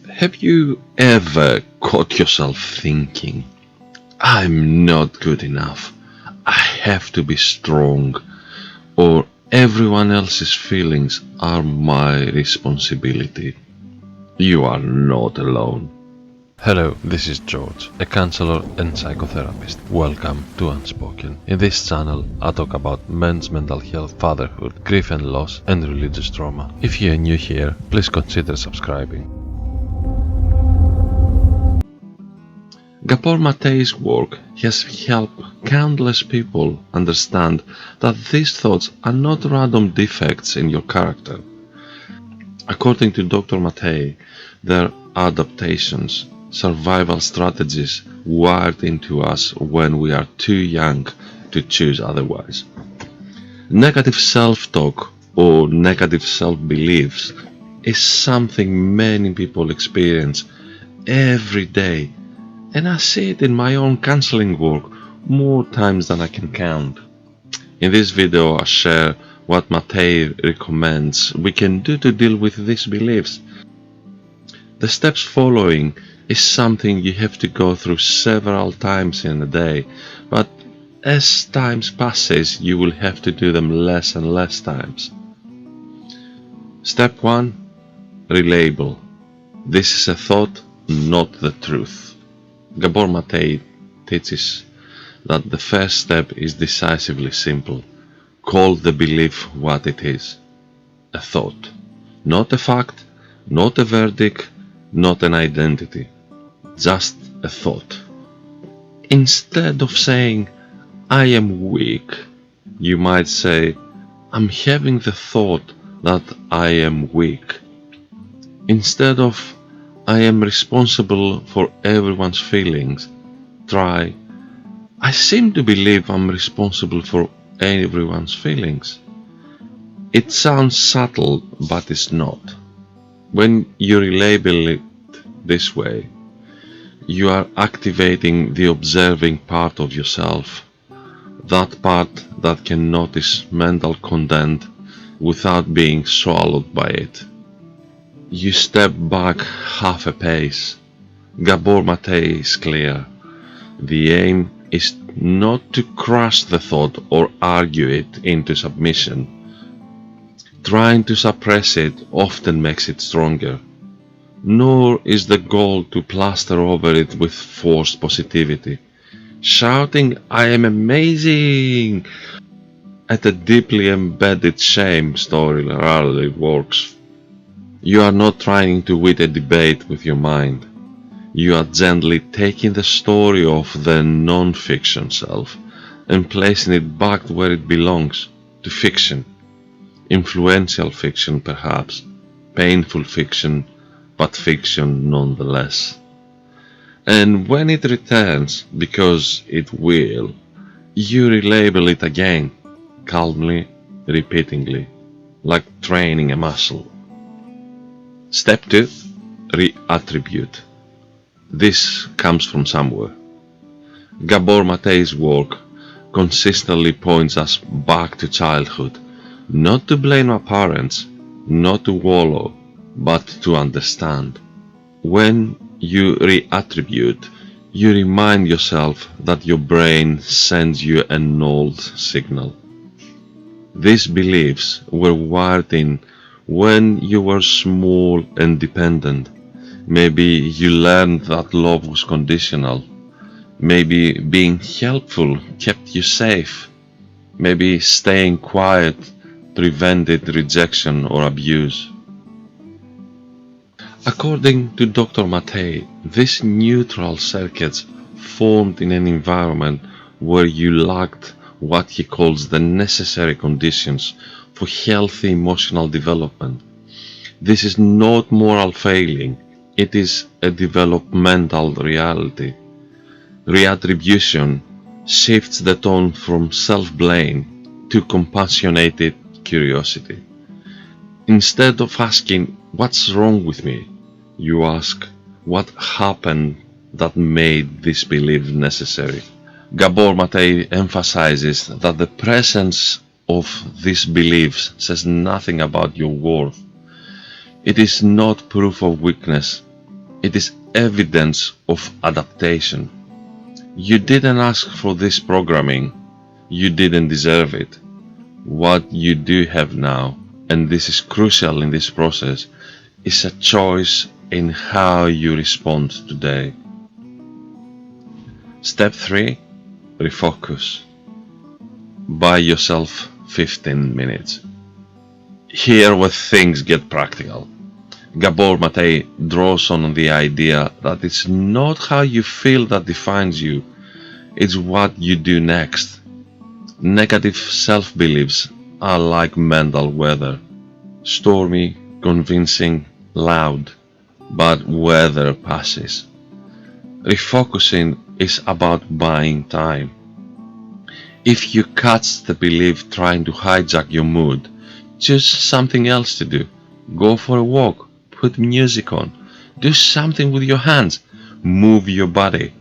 Have you ever caught yourself thinking, I'm not good enough, I have to be strong, or everyone else's feelings are my responsibility? You are not alone. Hello, this is George, a counselor and psychotherapist. Welcome to Unspoken. In this channel, I talk about men's mental health, fatherhood, grief and loss, and religious trauma. If you are new here, please consider subscribing. Gabor Maté's work has helped countless people understand that these thoughts are not random defects in your character. According to Dr. Maté, they're adaptations, survival strategies wired into us when we are too young to choose otherwise. Negative self-talk or negative self-beliefs is something many people experience every day, and I see it in my own counseling work more times than I can count. In this video I share what Maté recommends we can do to deal with these beliefs. The steps following is something you have to go through several times in a day, but as time passes you will have to do them less and less times. Step 1. Relabel. This is a thought, not the truth. Gabor Maté teaches that the first step is decisively simple. Call the belief what it is. A thought. Not a fact, not a verdict, not an identity. Just a thought. Instead of saying, I am weak, you might say, I'm having the thought that I am weak. Instead of, I am responsible for everyone's feelings, try, I seem to believe I'm responsible for everyone's feelings. It sounds subtle, but it's not. When you relabel it this way, you are activating the observing part of yourself, that part that can notice mental content without being swallowed by it. You step back half a pace. Gabor Maté is clear. The aim is not to crush the thought or argue it into submission. Trying to suppress it often makes it stronger. Nor is the goal to plaster over it with forced positivity. Shouting, I am amazing, at a deeply embedded shame story rarely works. You are not trying to win a debate with your mind. You are gently taking the story of the non-fiction self and placing it back where it belongs, to fiction. Influential fiction perhaps, painful fiction, but fiction nonetheless. And when it returns, because it will, you relabel it again, calmly, repeatedly, like training a muscle. Step 2. Reattribute. This comes from somewhere. Gabor Maté's work consistently points us back to childhood, not to blame our parents, not to wallow, but to understand. When you reattribute, you remind yourself that your brain sends you an old signal. These beliefs were wired in when you were small and dependent. Maybe you learned that love was conditional. Maybe being helpful kept you safe. Maybe staying quiet prevented rejection or abuse. According to Dr. Maté, these neutral circuits formed in an environment where you lacked what he calls the necessary conditions for healthy emotional development. This is not moral failing, it is a developmental reality. Reattribution shifts the tone from self-blame to compassionated curiosity. Instead of asking, what's wrong with me? You ask, what happened that made this belief necessary? Gabor Maté emphasizes that the presence of these beliefs says nothing about your worth. It is not proof of weakness. It is evidence of adaptation. You didn't ask for this programming. You didn't deserve it. What you do have now, and this is crucial in this process, is a choice in how you respond today. Step 3. Refocus. Buy yourself 15 minutes. Here where things get practical. Gabor Maté draws on the idea that it's not how you feel that defines you, it's what you do next. Negative self-beliefs are like mental weather. Stormy, convincing, loud, but weather passes. Refocusing is about buying time. If you catch the belief trying to hijack your mood, choose something else to do. Go for a walk, put music on, do something with your hands, move your body.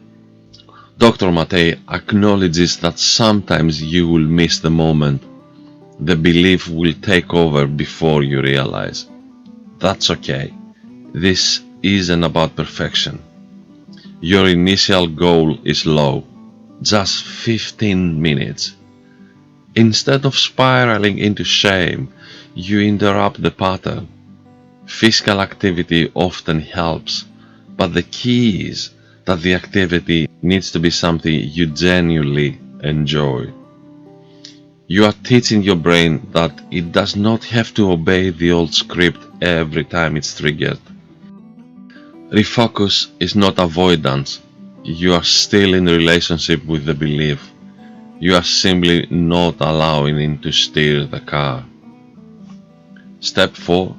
Dr. Maté acknowledges that sometimes you will miss the moment. The belief will take over before you realize. That's okay. This isn't about perfection. Your initial goal is low, just 15 minutes. Instead of spiraling into shame, you interrupt the pattern. Physical activity often helps, but the key is that the activity needs to be something you genuinely enjoy. You are teaching your brain that it does not have to obey the old script every time it's triggered. Refocus is not avoidance. You are still in relationship with the belief. You are simply not allowing it to steer the car. Step 4.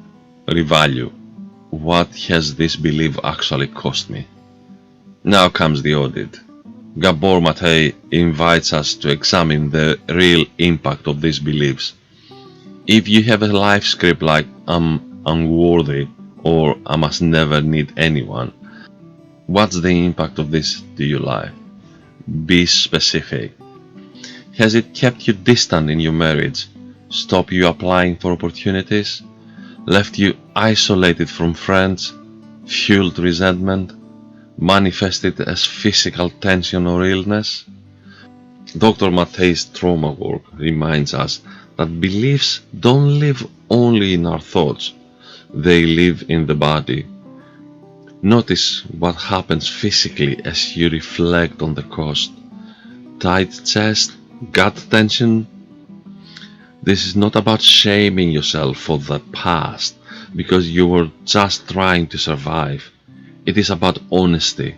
Revalue. What has this belief actually cost me? Now comes the audit. Gabor Maté invites us to examine the real impact of these beliefs. If you have a life script like I'm unworthy or I must never need anyone, what's the impact of this to your life? Be specific. Has it kept you distant in your marriage, stopped you applying for opportunities, left you isolated from friends, fueled resentment, manifested as physical tension or illness? Dr. Maté's trauma work reminds us that beliefs don't live only in our thoughts, they live in the body. Notice what happens physically as you reflect on the cost. Tight chest, gut tension. This is not about shaming yourself for the past because you were just trying to survive. It is about honesty.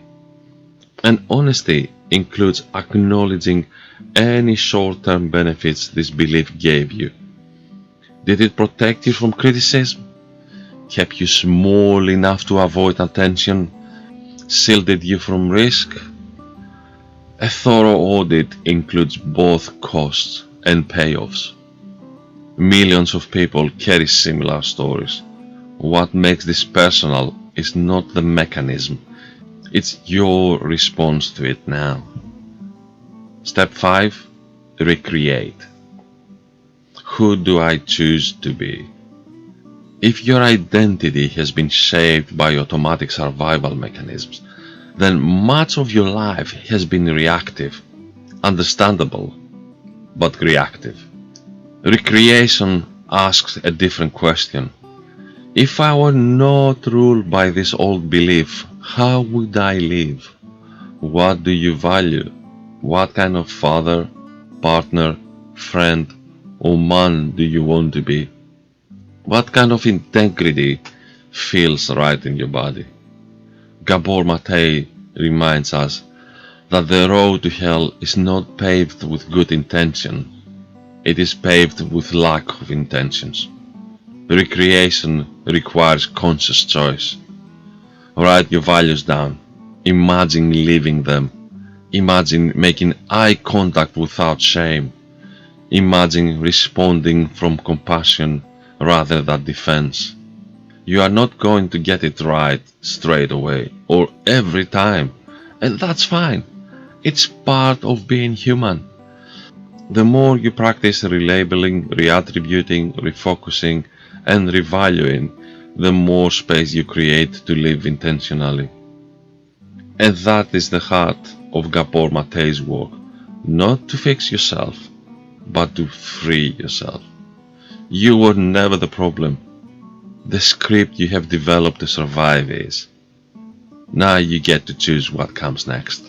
And honesty includes acknowledging any short-term benefits this belief gave you. Did it protect you from criticism? Kept you small enough to avoid attention? Shielded you from risk? A thorough audit includes both costs and payoffs. Millions of people carry similar stories. What makes this personal is not the mechanism, it's your response to it now. Step 5. Recreate. Who do I choose to be? If your identity has been shaped by automatic survival mechanisms, then much of your life has been reactive, understandable, but reactive. Recreation asks a different question. If I were not ruled by this old belief, how would I live? What do you value? What kind of father, partner, friend, or man do you want to be? What kind of integrity feels right in your body? Gabor Maté reminds us that the road to hell is not paved with good intention, it is paved with lack of intentions. Recreation requires conscious choice. Write your values down. Imagine living them. Imagine making eye contact without shame. Imagine responding from compassion rather than defense. You are not going to get it right straight away or every time, and that's fine. It's part of being human. The more you practice relabeling, reattributing, refocusing, and revaluing, the more space you create to live intentionally. And that is the heart of Gabor Maté's work, not to fix yourself, but to free yourself. You were never the problem. The script you have developed to survive is. Now you get to choose what comes next.